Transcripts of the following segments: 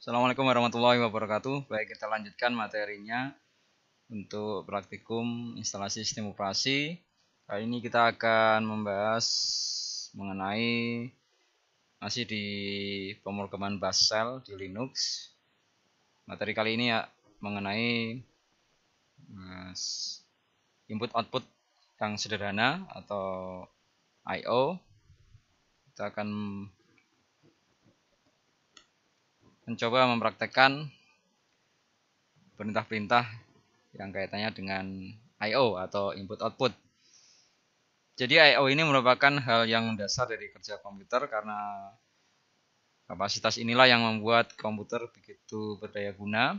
Assalamualaikum warahmatullahi wabarakatuh. Baik, kita lanjutkan materinya untuk praktikum instalasi sistem operasi. Kali ini kita akan membahas mengenai masih di pemrograman bash shell di Linux. Materi kali ini ya mengenai input output yang sederhana atau I/O. Kita akan mencoba mempraktekkan perintah-perintah yang kaitannya dengan I/O atau input output. Jadi I/O ini merupakan hal yang mendasar dari kerja komputer karena kapasitas inilah yang membuat komputer begitu berdaya guna.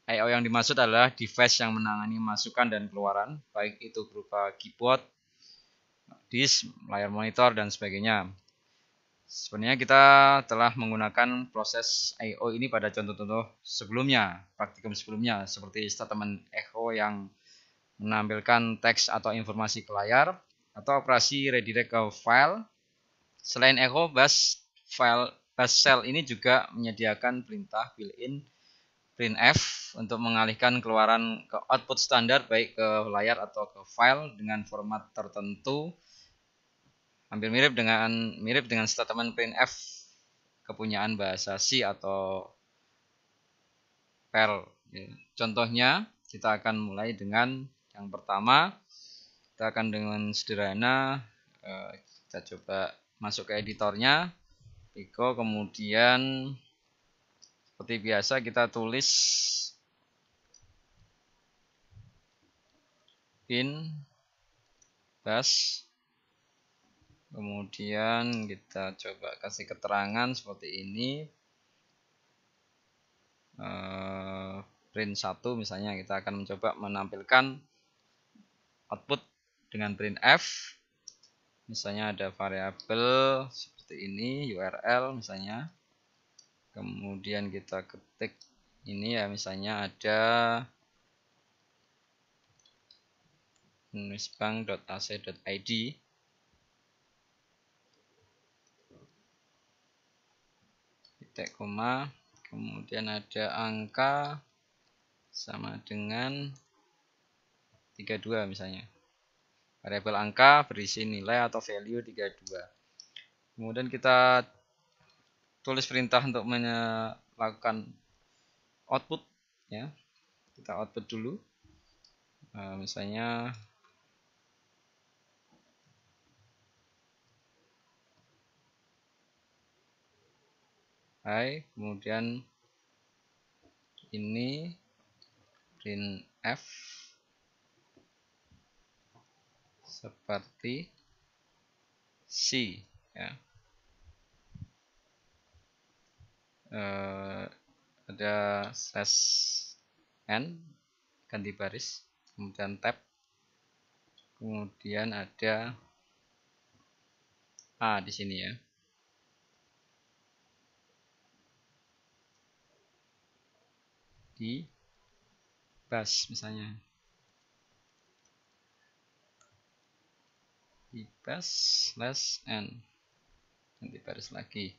I/O yang dimaksud adalah device yang menangani masukan dan keluaran, baik itu berupa keyboard, disk, layar monitor, dan sebagainya. Sebenarnya kita telah menggunakan proses I/O ini pada contoh-contoh sebelumnya, praktikum sebelumnya, seperti statement echo yang menampilkan teks atau informasi ke layar, atau operasi redirect ke file. Selain echo, bash shell ini juga menyediakan perintah built-in printf untuk mengalihkan keluaran ke output standar baik ke layar atau ke file dengan format tertentu. Hampir mirip dengan statement printf kepunyaan bahasa C atau Perl. Contohnya, kita akan mulai dengan yang pertama. Kita akan dengan sederhana kita coba masuk ke editornya, Pico, kemudian seperti biasa kita tulis bin bash, kemudian kita coba kasih keterangan seperti ini, print 1 misalnya. Kita akan mencoba menampilkan output dengan printf. Misalnya ada variabel seperti ini, URL misalnya. Kemudian kita ketik ini ya, misalnya ada nuisbank.ac.id. Titik koma, kemudian ada angka sama dengan 32 misalnya. Variabel angka berisi nilai atau value 32. Kemudian kita tulis perintah untuk melakukan output ya. Kita output dulu. Misalnya hai, kemudian ini printf seperti C ya. Ada /n ganti baris, kemudian tab, kemudian ada A di sini ya. Di bash misalnya. Di bash /n ganti baris lagi.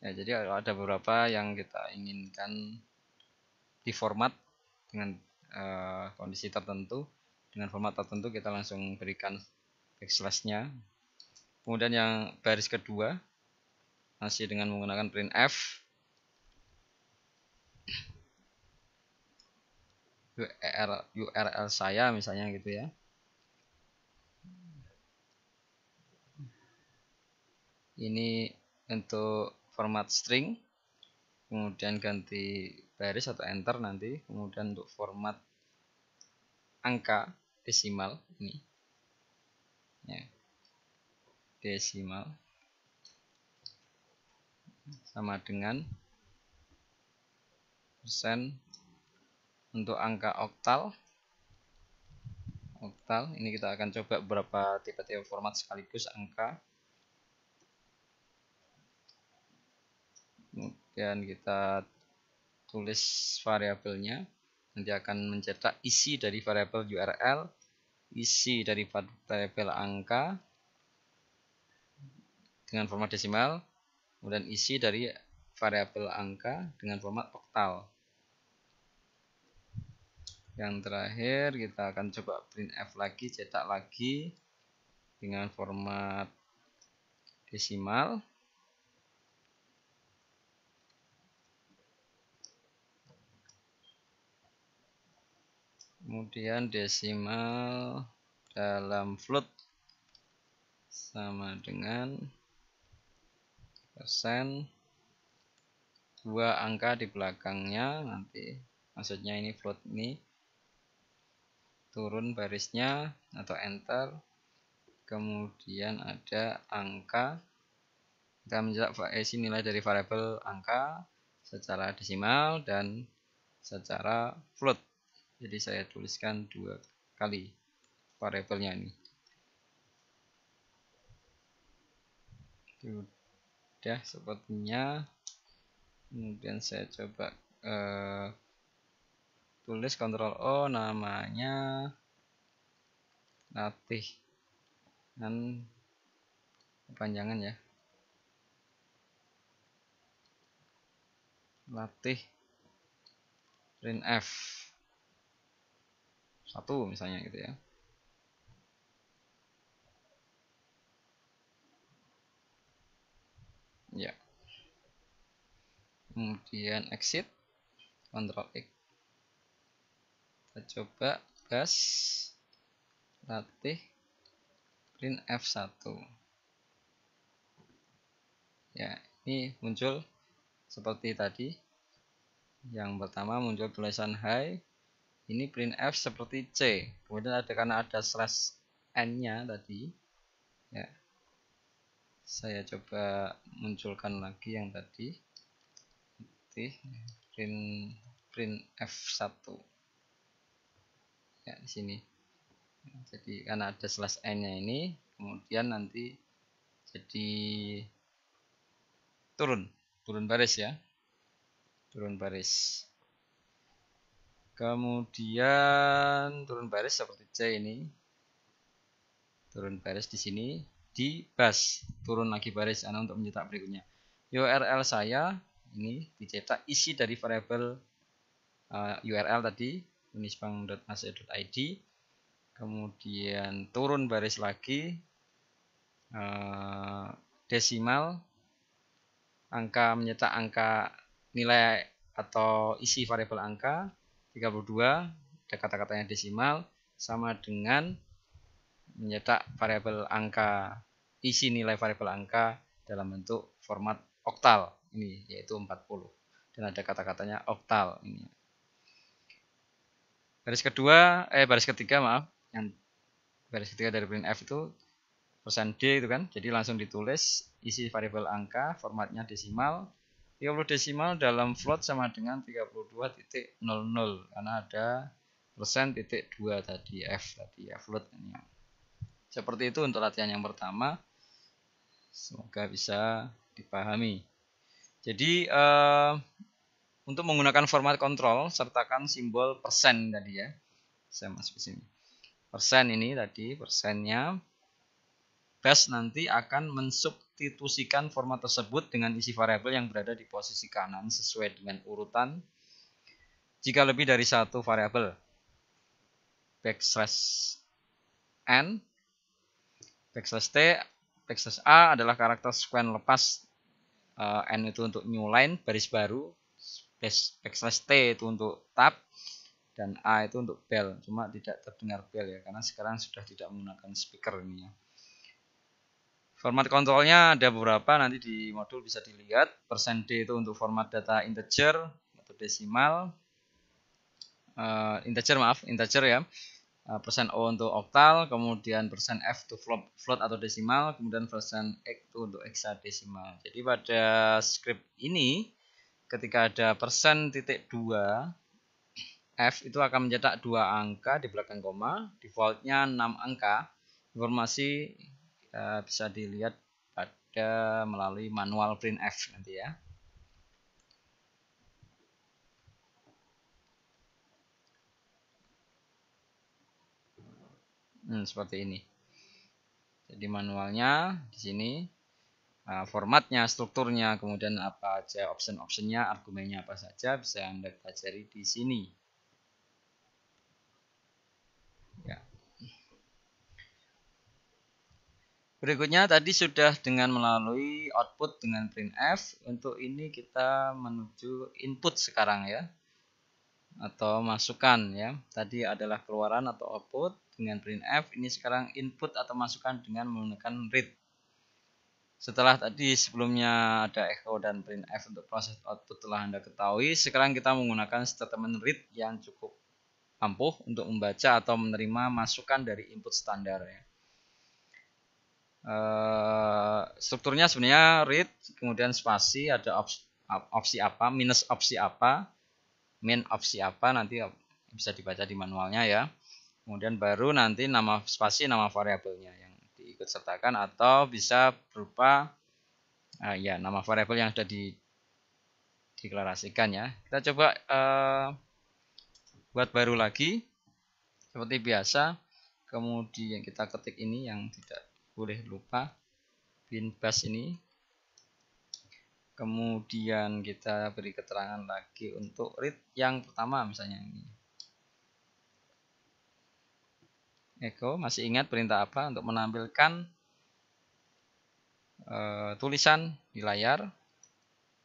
Ya, jadi ada beberapa yang kita inginkan diformat dengan kondisi tertentu. Dengan format tertentu kita langsung berikan backslash-nya. Kemudian yang baris kedua masih dengan menggunakan printf. URL saya misalnya gitu ya. Ini untuk format string, kemudian ganti baris atau enter nanti. Kemudian untuk format angka desimal ini ya, desimal sama dengan persen. Untuk angka oktal ini kita akan coba beberapa tipe-tipe format sekaligus angka. Kemudian kita tulis variabelnya, nanti akan mencetak isi dari variabel URL, isi dari variabel angka dengan format desimal, kemudian isi dari variabel angka dengan format oktal. Yang terakhir kita akan coba printf lagi, cetak lagi dengan format desimal. Kemudian desimal dalam float sama dengan persen, 2 angka di belakangnya, nanti maksudnya ini float ini turun barisnya atau enter, kemudian ada angka, kita mencetak isi nilai dari variabel angka secara desimal dan secara float. Jadi saya tuliskan 2 kali variabelnya ini. Sudah sepertinya. Kemudian saya coba tulis Ctrl O, namanya latih dan kepanjangan ya, latih printf 1 misalnya gitu ya. Ya. Kemudian exit, Ctrl X. Kita coba gas latih printf 1. Ya, ini muncul seperti tadi. Yang pertama muncul tulisan hi. Ini printf seperti C. Kemudian karena ada slash n-nya tadi. Ya. Saya coba munculkan lagi yang tadi. Printf 1. Ya, di sini. Jadi karena ada slash n-nya ini, kemudian nanti jadi turun baris ya. Turun baris. Kemudian turun baris seperti C ini. Turun baris di sini, di bus turun lagi baris untuk mencetak berikutnya. URL saya ini dicetak isi dari variabel URL tadi unisbank.ac.id, kemudian turun baris lagi, desimal, angka mencetak angka nilai atau isi variabel angka 32, ada kata-katanya desimal, sama dengan mencetak variabel angka, isi nilai variabel angka dalam bentuk format oktal ini, yaitu 40, dan ada kata-katanya oktal ini. Baris ketiga maaf, yang baris ketiga dari printf itu %d itu kan, jadi langsung ditulis isi variabel angka, formatnya desimal. 30 desimal dalam float sama dengan 32.00 karena ada %.2 tadi, f tadi ya, float ini. Seperti itu untuk latihan yang pertama. Semoga bisa dipahami. Jadi untuk menggunakan format kontrol, sertakan simbol persen tadi ya. Saya masuk ke sini. Persen ini tadi, persennya. Bash nanti akan mensubstitusikan format tersebut dengan isi variabel yang berada di posisi kanan sesuai dengan urutan. Jika lebih dari satu variabel, \n, \t, \a adalah karakter sequen lepas, n itu untuk new line, baris baru, \t itu untuk tab, dan a itu untuk bell. Cuma tidak terdengar bell ya, karena sekarang sudah tidak menggunakan speaker ini ya. Format kontrolnya ada beberapa, nanti di modul bisa dilihat. %d itu untuk format data integer atau desimal, integer ya. %o untuk oktal, kemudian %f itu float atau desimal, kemudian %x itu untuk hexadesimal. Jadi pada script ini ketika ada %.2 f itu akan mencetak 2 angka di belakang koma, defaultnya 6 angka. Informasi bisa dilihat pada melalui manual printf nanti ya. Seperti ini. Jadi manualnya di sini formatnya, strukturnya, kemudian apa aja option-optionnya, argumennya apa saja bisa Anda pelajari di sini. Ya. Berikutnya tadi sudah dengan melalui output dengan printf. Untuk ini kita menuju input sekarang ya, atau masukan ya. Tadi adalah keluaran atau output dengan printf. Ini sekarang input atau masukan dengan menggunakan read. Setelah tadi sebelumnya ada echo dan printf untuk proses output telah Anda ketahui, sekarang kita menggunakan statement read yang cukup ampuh untuk membaca atau menerima masukan dari input standar ya. Strukturnya sebenarnya read, kemudian spasi, ada opsi apa, minus opsi apa, min opsi apa, nanti bisa dibaca di manualnya ya. Kemudian baru nanti nama spasi, nama variabelnya yang diikut sertakan, atau bisa berupa ya nama variabel yang sudah dideklarasikan ya. Kita coba buat baru lagi seperti biasa. Kemudian kita ketik ini yang tidak boleh lupa, bin bash ini. Kemudian kita beri keterangan lagi untuk read yang pertama misalnya ini. Echo, masih ingat perintah apa untuk menampilkan tulisan di layar?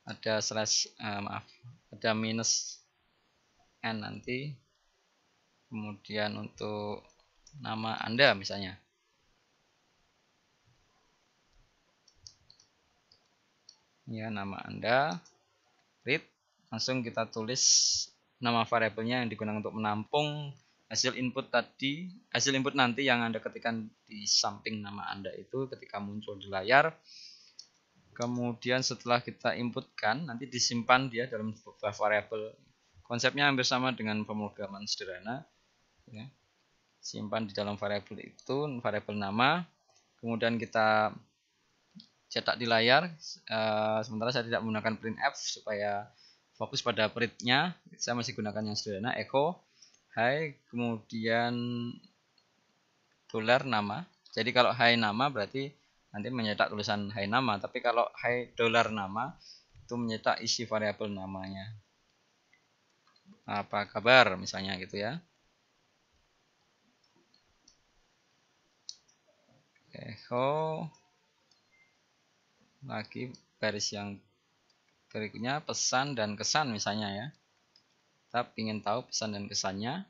Ada slash, ada minus n nanti. Kemudian untuk nama Anda misalnya. Ya, nama Anda, read, langsung kita tulis nama variabelnya yang digunakan untuk menampung hasil input tadi, hasil input nanti yang Anda ketikkan di samping nama Anda itu ketika muncul di layar. Kemudian setelah kita inputkan, nanti disimpan dia dalam sebuah variabel. Konsepnya hampir sama dengan pemrograman sederhana. Ya. Simpan di dalam variabel itu, variabel nama. Kemudian kita cetak di layar. Sementara saya tidak menggunakan printf supaya fokus pada printnya. Saya masih gunakan yang sederhana, echo, hi, kemudian dolar nama. Jadi kalau hi nama berarti nanti mencetak tulisan hi nama. Tapi kalau hi dolar nama itu mencetak isi variabel namanya. Apa kabar misalnya gitu ya. Echo lagi baris yang berikutnya pesan dan kesan misalnya ya. Kita ingin tahu pesan dan kesannya,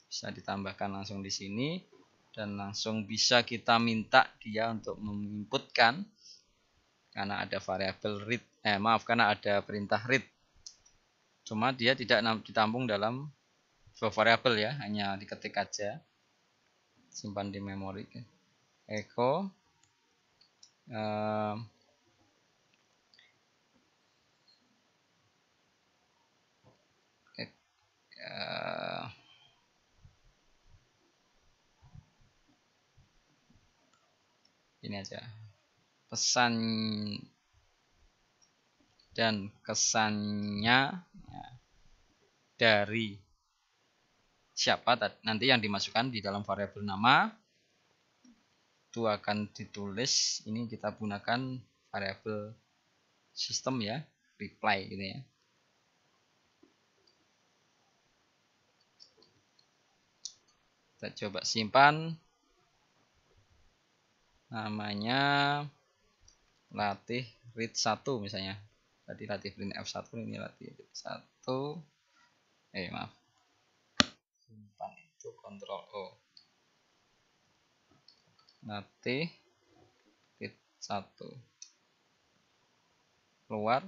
bisa ditambahkan langsung di sini dan langsung bisa kita minta dia untuk menginputkan karena ada variabel read, karena ada perintah read. Cuma dia tidak ditampung dalam sebuah variabel ya, hanya diketik aja, simpan di memori. Echo ini aja, pesan dan kesannya ya, dari siapa nanti yang dimasukkan di dalam variabel nama itu akan ditulis. Ini kita gunakan variabel sistem ya, reply gitu ya. Kita coba simpan, namanya latih read 1 misalnya. Tadi latih printf 1, ini latih read 1. Maaf, simpan itu Ctrl O, latih read 1, keluar,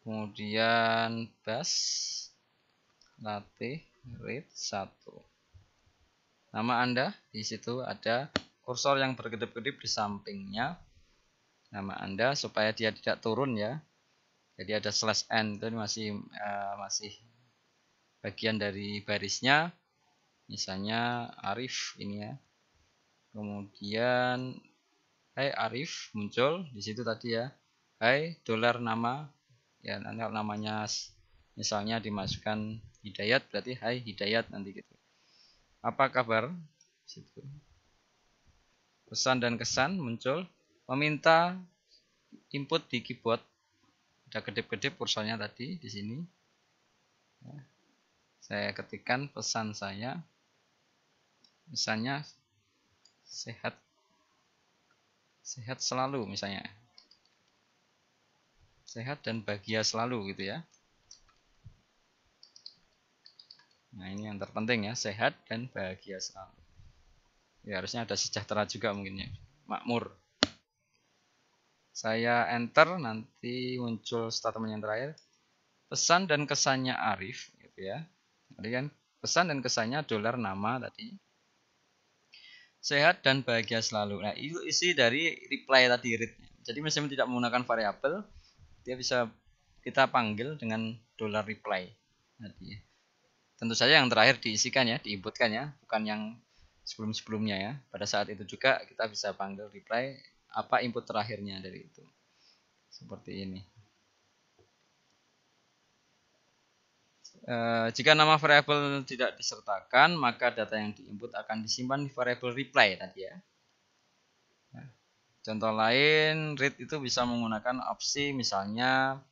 kemudian bash latih read 1. Nama Anda di situ ada kursor yang berkedip-kedip di sampingnya nama Anda supaya dia tidak turun ya. Jadi ada slash n itu masih bagian dari barisnya. Misalnya Arif ini ya. Kemudian hai Arif muncul di situ tadi ya. Hai dolar nama ya, nanti namanya misalnya dimasukkan Hidayat berarti hai Hidayat nanti gitu. Apa kabar? Situ. Pesan dan kesan muncul. meminta input di keyboard. Ada kedip-kedip kursornya tadi di sini. Saya ketikkan pesan saya, misalnya sehat selalu, misalnya sehat dan bahagia selalu gitu ya. Nah, ini yang terpenting ya, sehat dan bahagia selalu. Ya, harusnya ada sejahtera juga mungkin ya, makmur. Saya enter, nanti muncul statement yang terakhir, pesan dan kesannya Arif gitu ya. Tadi kan pesan dan kesannya dolar nama tadi. Sehat dan bahagia selalu. Nah, itu isi dari reply tadi, read. Jadi meskipun tidak menggunakan variabel, dia bisa kita panggil dengan dolar reply tadi. Tentu saja yang terakhir diisikan ya, diinputkan ya, bukan yang sebelum-sebelumnya ya. Pada saat itu juga kita bisa panggil reply apa input terakhirnya dari itu. Seperti ini. Jika nama variabel tidak disertakan, maka data yang diinput akan disimpan di variabel reply tadi ya. Contoh lain, read itu bisa menggunakan opsi misalnya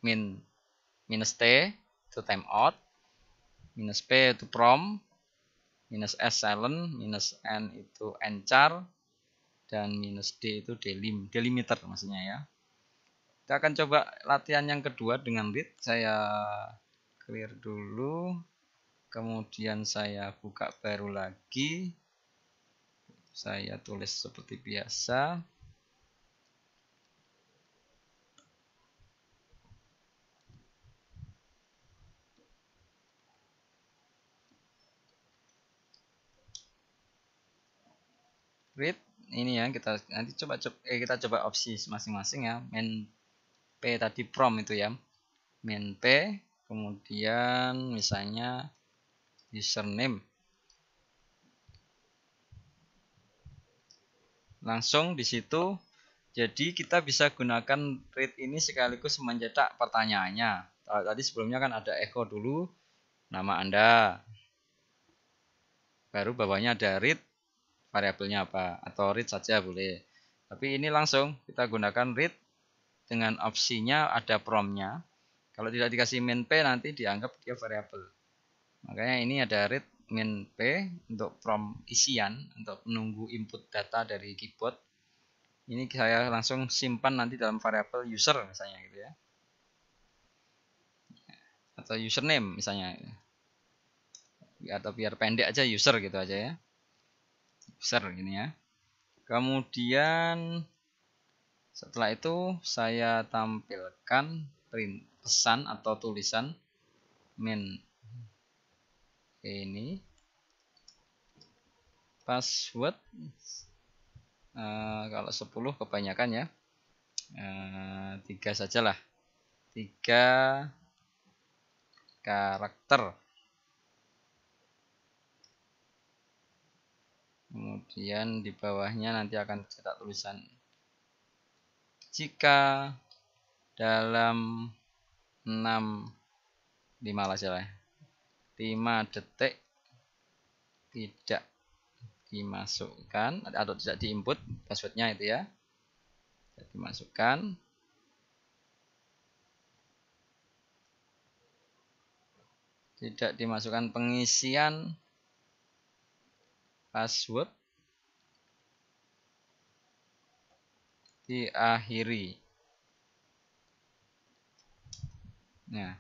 minus T itu timeout, minus P itu prompt, minus S silent, minus N itu enchar, dan minus D itu delimiter maksudnya ya. Kita akan coba latihan yang kedua dengan read. Saya clear dulu, kemudian saya buka baru lagi, saya tulis seperti biasa. Read ini ya, kita nanti kita coba opsi masing-masing ya. Main P tadi prompt itu ya, main P, kemudian misalnya username, langsung di situ. Jadi kita bisa gunakan read ini sekaligus mencetak pertanyaannya. Tadi sebelumnya kan ada echo dulu nama Anda, baru bawahnya ada read, variabelnya apa, atau read saja boleh. Tapi ini langsung kita gunakan read dengan opsinya ada promptnya. Kalau tidak dikasih main P nanti dianggap dia variabel. Makanya ini ada read main P untuk prompt isian, untuk menunggu input data dari keyboard. Ini saya langsung simpan nanti dalam variabel user misalnya gitu ya. Atau username misalnya. Atau biar pendek aja user gitu aja ya. User gini ya. Kemudian setelah itu saya tampilkan pesan atau tulisan main ini password kalau 10 kebanyakan ya, 3 sajalah, 3 karakter. Kemudian di bawahnya nanti akan cetak tulisan jika dalam 5 lah salah, 5 detik tidak dimasukkan atau tidak diinput passwordnya itu ya, tidak dimasukkan, tidak dimasukkan pengisian password, diakhiri. Nah,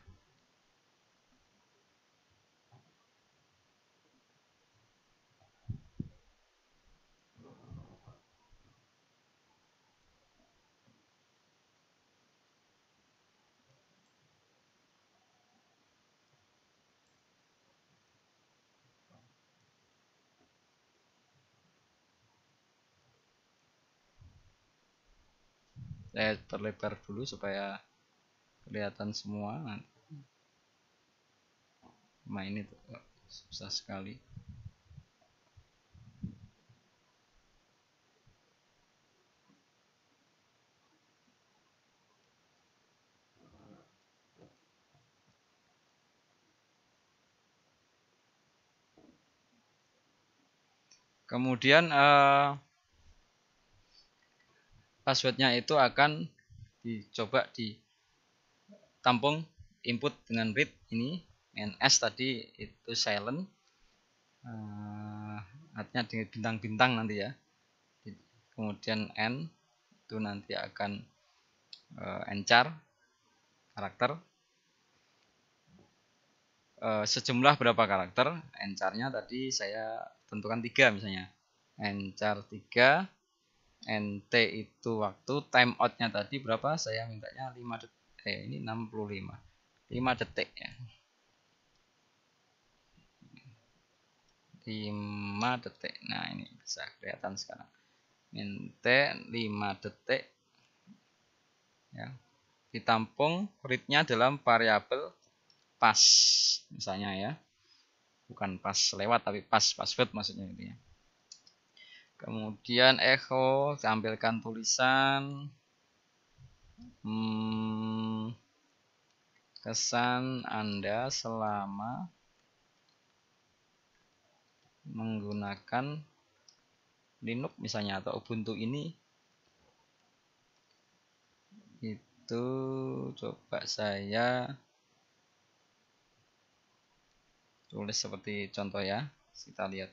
saya perlebar dulu supaya kelihatan semua. Nah, ini tuh susah sekali. Kemudian passwordnya itu akan dicoba ditampung input dengan read ini. NS tadi itu silent, artinya dengan bintang-bintang nanti ya. Kemudian N itu nanti akan encar karakter, sejumlah berapa karakter. Encarnya tadi saya tentukan 3 misalnya, encar 3, NT itu waktu, timeoutnya tadi berapa, saya mintanya 5 detik, ini 65, 5 detik ya, 5 detik. Nah ini bisa kelihatan sekarang, NT 5 detik ya, ditampung readnya dalam variabel pass misalnya ya, bukan pas lewat tapi pas password maksudnya itu ya. Kemudian echo, tampilkan tulisan kesan Anda selama menggunakan Linux misalnya atau Ubuntu ini. Itu coba saya tulis seperti contoh ya, kita lihat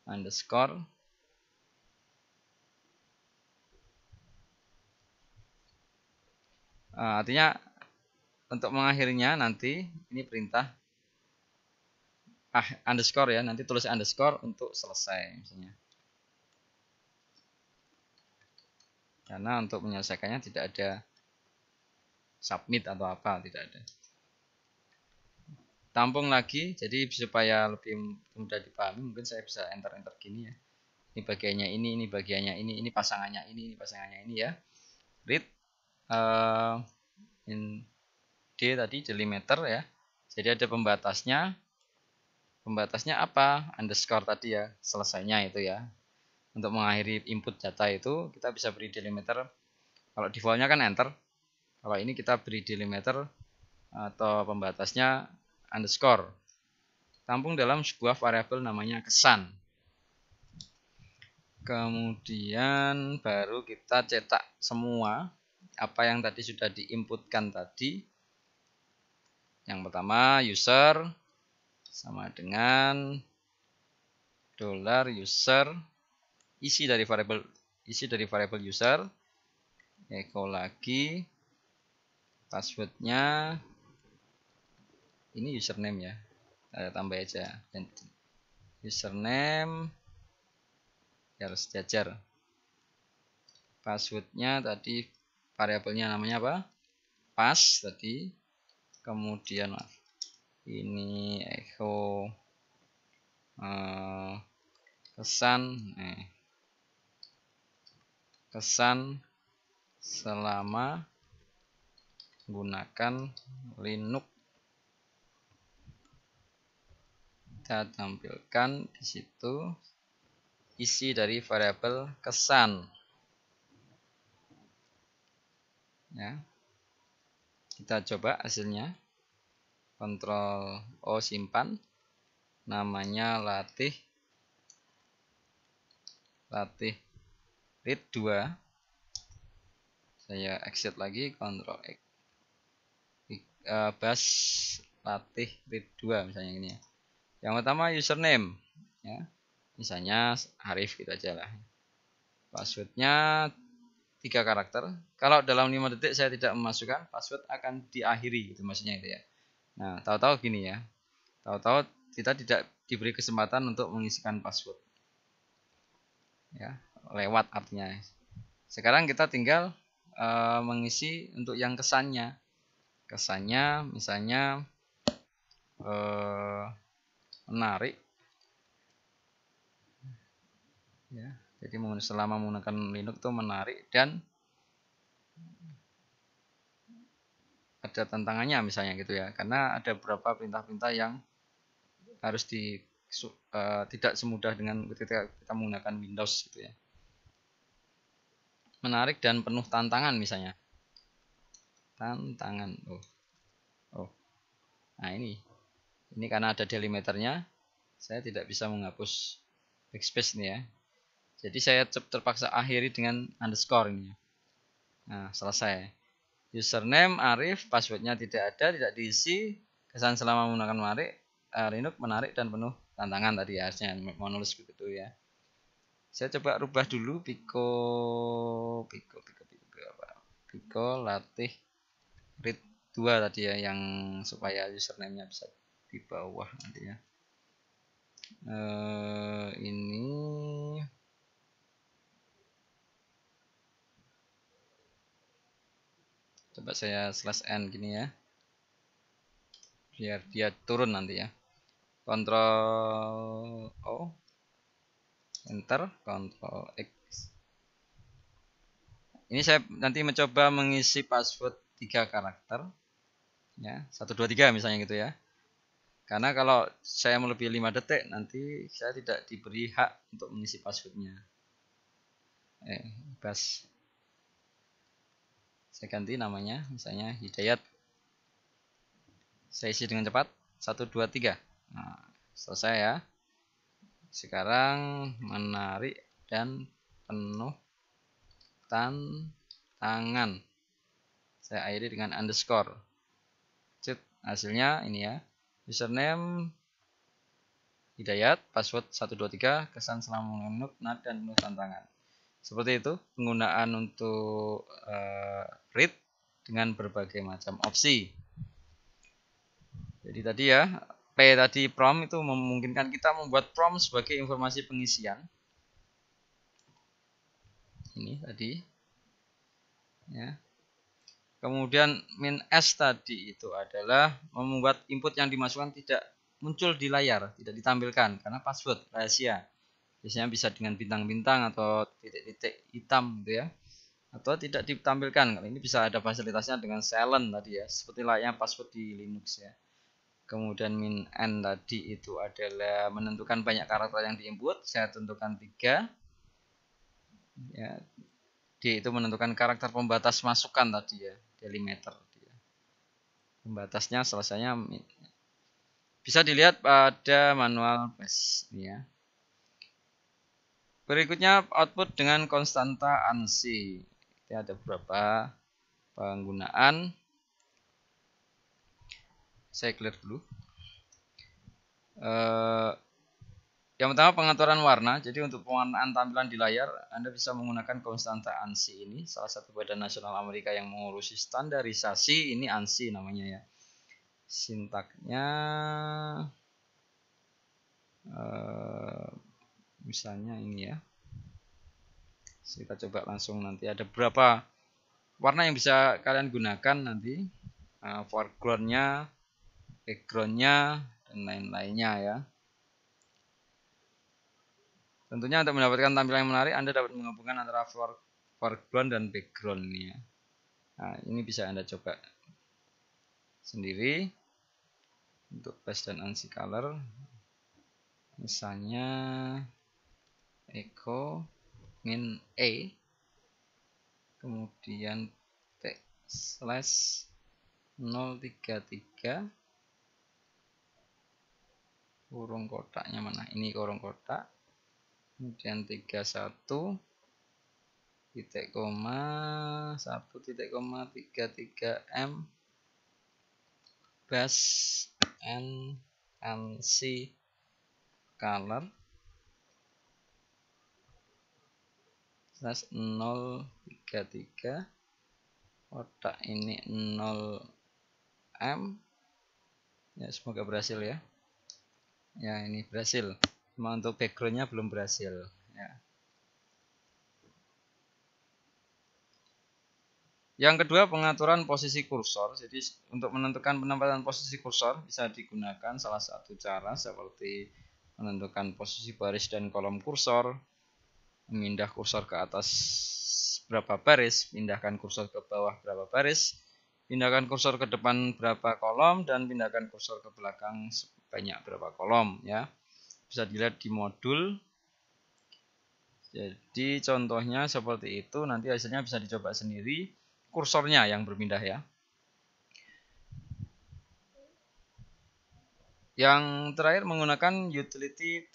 underscore. Artinya untuk mengakhirinya nanti ini perintah underscore ya, nanti tulis underscore untuk selesai misalnya. Karena untuk menyelesaikannya tidak ada submit atau apa, tidak ada. Tampung lagi, jadi supaya lebih mudah dipahami, mungkin saya bisa enter gini ya. Ini bagiannya ini bagiannya ini pasangannya ini pasangannya ini ya. Read in D tadi delimiter ya. Jadi ada pembatasnya. Pembatasnya apa? Underscore tadi ya, selesainya itu ya. Untuk mengakhiri input data itu kita bisa beri delimiter. Kalau defaultnya kan enter. Kalau ini kita beri delimiter atau pembatasnya underscore. Tampung dalam sebuah variabel namanya kesan. Kemudian baru kita cetak semua apa yang tadi sudah diinputkan tadi. Yang pertama user sama dengan $user, isi dari variabel user, echo lagi passwordnya, ini username ya, saya tambah aja, dan username harus sejajar. Passwordnya tadi variabelnya namanya apa? Pass tadi. Kemudian ini echo kesan selama menggunakan Linux. Kita tampilkan di situ isi dari variabel kesan ya. Kita coba hasilnya, Ctrl O simpan, namanya latih read 2. Saya exit lagi, Ctrl X, bash latih read 2 misalnya ini ya. Yang pertama username ya, misalnya Arif gitu aja lah. Passwordnya 3 karakter. Kalau dalam 5 detik saya tidak memasukkan, password akan diakhiri gitu maksudnya itu ya. Nah, tahu-tahu gini ya. Tahu-tahu kita tidak diberi kesempatan untuk mengisikan password. Ya, lewat artinya. Sekarang kita tinggal mengisi untuk yang kesannya. Kesannya misalnya menarik ya. Jadi selama menggunakan Linux itu menarik dan ada tantangannya misalnya gitu ya, karena ada beberapa perintah-perintah yang harus tidak semudah dengan ketika kita menggunakan Windows gitu ya. Menarik dan penuh tantangan misalnya. Tantangan. Nah ini karena ada delimiternya, saya tidak bisa menghapus backspace ini ya. Jadi saya terpaksa akhiri dengan underscore ini. Nah, selesai. Username Arif, passwordnya tidak ada, tidak diisi. Kesan selama menggunakan Linux menarik dan penuh tantangan tadi ya, harusnya mau nulis begitu ya. Saya coba rubah dulu Pico latih read 2 tadi ya, yang supaya username-nya bisa di bawah nanti ya. Ini coba saya /n gini ya, biar dia turun nanti ya. Ctrl O, Enter, Ctrl X. Ini saya nanti mencoba mengisi password 3 karakter ya, 123 misalnya gitu ya. Karena kalau saya melebihi 5 detik nanti saya tidak diberi hak untuk mengisi passwordnya. Saya ganti namanya, misalnya Hidayat. Saya isi dengan cepat, 123. Nah, selesai ya. Sekarang menarik dan penuh tantangan. Saya akhiri dengan underscore. Hasilnya ini ya. Username Hidayat, password 123, kesan selama mengenuk, dan penuh tantangan. Seperti itu penggunaan untuk read dengan berbagai macam opsi. Jadi tadi ya, P tadi prompt itu memungkinkan kita membuat prompt sebagai informasi pengisian. Ini tadi. Ya. Kemudian -S tadi itu adalah membuat input yang dimasukkan tidak muncul di layar, tidak ditampilkan karena password rahasia. Biasanya bisa dengan bintang-bintang atau titik-titik hitam gitu ya. Atau tidak ditampilkan. Kalau ini bisa ada fasilitasnya dengan silent tadi ya, seperti layaknya password di Linux ya. Kemudian -n tadi itu adalah menentukan banyak karakter yang diinput. Saya tentukan 3 ya. D itu menentukan karakter pembatas masukan tadi ya, delimiter ya. Pembatasnya selesainya bisa dilihat pada manual bash ya. Berikutnya output dengan konstanta ANSI. Ini ada beberapa penggunaan. Saya clear dulu. Yang pertama pengaturan warna. Jadi untuk pewarnaan tampilan di layar, Anda bisa menggunakan konstanta ANSI ini. Salah satu badan nasional Amerika yang mengurusi standarisasi, ini ANSI namanya ya. Sintaknya misalnya ini ya. Kita coba langsung nanti ada berapa warna yang bisa kalian gunakan nanti. Foreground-nya, background-nya, dan lain-lainnya ya. Tentunya untuk mendapatkan tampilan yang menarik, Anda dapat menggabungkan antara foreground dan background-nya. Nah, ini bisa Anda coba sendiri untuk bash dan ANSI color. Misalnya echo -a, kemudian /033, kurung kotaknya mana? Ini kurung kotak. Kemudian 31 titik koma 1,33 m bash and ANSI color /033 kotak ini 0 m ya. Semoga berhasil ya. Ya, ini berhasil. Cuma untuk backgroundnya belum berhasil ya. Yang kedua, pengaturan posisi kursor. Jadi untuk menentukan penempatan posisi kursor bisa digunakan salah satu cara seperti menentukan posisi baris dan kolom kursor, memindah kursor ke atas berapa baris, pindahkan kursor ke bawah berapa baris, pindahkan kursor ke depan berapa kolom, dan pindahkan kursor ke belakang sebanyak berapa kolom ya. Bisa dilihat di modul. Jadi contohnya seperti itu, nanti hasilnya bisa dicoba sendiri, kursornya yang berpindah ya. Yang terakhir menggunakan utility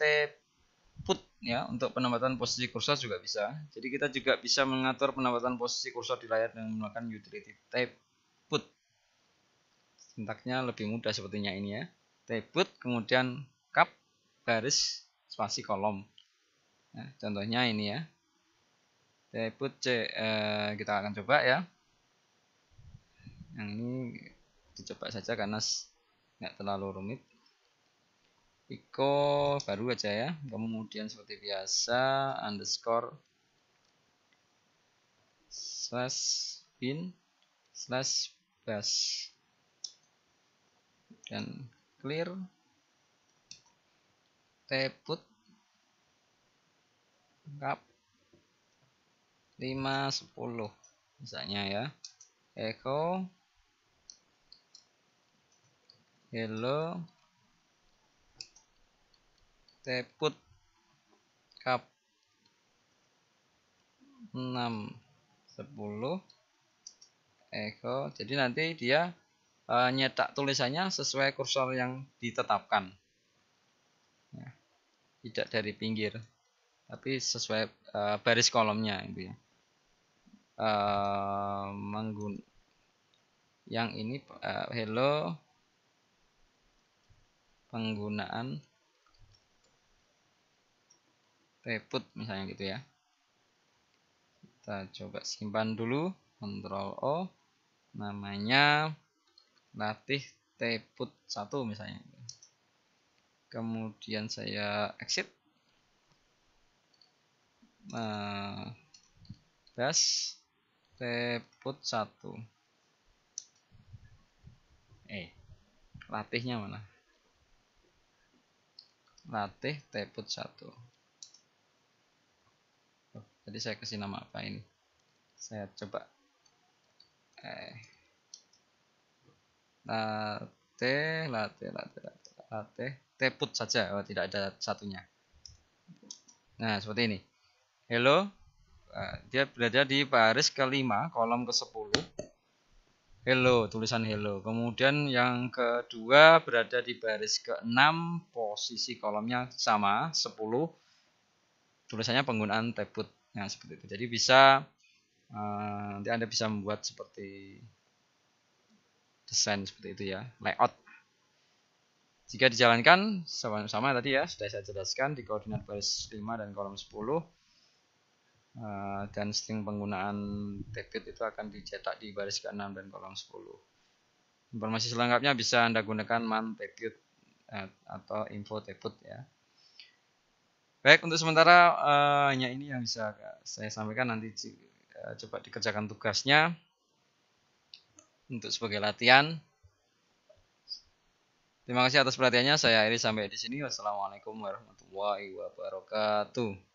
put ya, untuk penempatan posisi kursor juga bisa. Jadi kita juga bisa mengatur penempatan posisi kursor di layar dengan menggunakan utility type put. Sintaksnya lebih mudah sepertinya ini ya. Type put kemudian cap garis spasi kolom. Nah, contohnya ini ya. Type put kita akan coba ya. Yang ini dicoba saja karena nggak terlalu rumit. Pico baru aja ya, kemudian seperti biasa underscore slash bin slash bas dan clear tput cap 510 misalnya ya, echo hello tput cap 610 echo. Jadi nanti dia nyetak tulisannya sesuai kursor yang ditetapkan ya, tidak dari pinggir tapi sesuai baris kolomnya itu ya. Yang ini hello penggunaan tput misalnya gitu ya. Kita coba simpan dulu, Ctrl O, namanya latih tput 1 misalnya. Kemudian saya exit, bas tput 1. Latihnya mana? Latih tput 1. Jadi saya kasih nama apa ini? Saya coba latih tput saja. Oh, tidak ada satunya. Nah, seperti ini. Hello, dia berada di baris kelima, kolom ke-10. Hello, tulisan hello. Kemudian yang kedua berada di baris ke-6, posisi kolomnya sama, 10. Tulisannya penggunaan tput. Nah, seperti itu. Jadi bisa nanti Anda bisa membuat seperti desain seperti itu ya, layout. Jika dijalankan sama-sama tadi ya, sudah saya jelaskan di koordinat baris 5 dan kolom 10. Dan string penggunaan tput itu akan dicetak di baris ke-6 dan kolom 10. Informasi selengkapnya bisa Anda gunakan man tput atau info tput ya. Baik, untuk sementara hanya ini yang bisa saya sampaikan. Nanti coba dikerjakan tugasnya untuk sebagai latihan. Terima kasih atas perhatiannya. Saya akhiri sampai di sini. Wassalamualaikum warahmatullahi wabarakatuh.